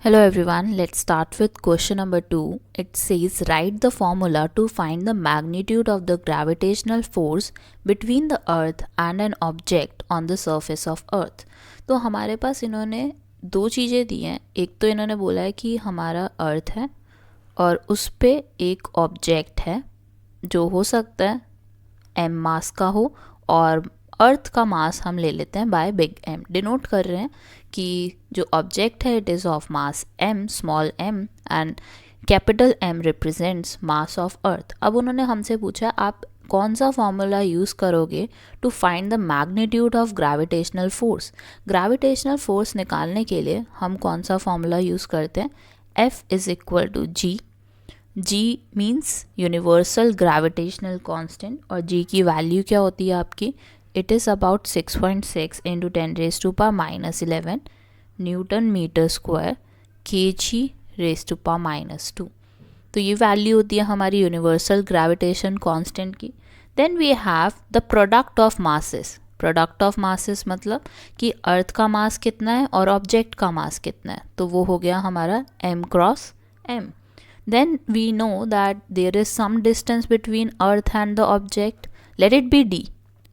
Hello everyone, let's start with question number 2. It says write the formula to find the magnitude of the gravitational force between the earth and an object on the surface of earth. तो हमारे पास इन्होंने दो चीज़ें दी हैं. एक तो इन्होंने बोला है कि हमारा अर्थ है और उस पे एक ऑब्जेक्ट है जो हो सकता है m मास का हो, और अर्थ का मास हम ले लेते हैं बाय बिग M. डिनोट कर रहे हैं कि जो ऑब्जेक्ट है it is of mass m, small m, and capital M represents mass of earth. अब उन्होंने हमसे पूछा आप कौन सा फॉर्मूला यूज़ करोगे to find the magnitude of gravitational force. Gravitational force निकालने के लिए हम कौन सा फॉर्मूला यूज़ करते हैं? F is equal to G. G means universal gravitational constant, और G की वैल्यू क्या होती है आपकी? It is about 6.6 into 10 raised to power minus 11 Newton meter square kg raised to power minus 2. तो ये वैल्यू होती है हमारी यूनिवर्सल ग्रेविटेशन कांस्टेंट की. Then we have the product of masses. Product of masses मतलब कि अर्थ का मास कितना है और ऑब्जेक्ट का मास कितना है, तो वो हो गया हमारा m cross m. Then we know that there is some distance between earth and the object. Let it be d.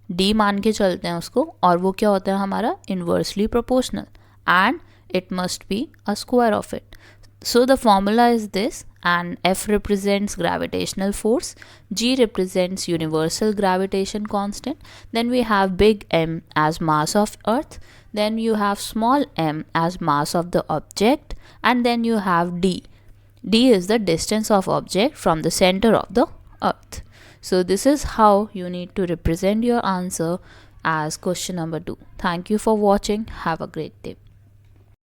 D मान के चलते हैं उसको, और वो क्या होता है हमारा inversely proportional, and it must be a square of it. So the formula is this, and F represents gravitational force, G represents universal gravitation constant, then we have big M as mass of earth, then you have small m as mass of the object, and then you have D. D is the distance of object from the center of the earth. So this is how you need to represent your answer as question number 2. Thank you for watching. Have a great day.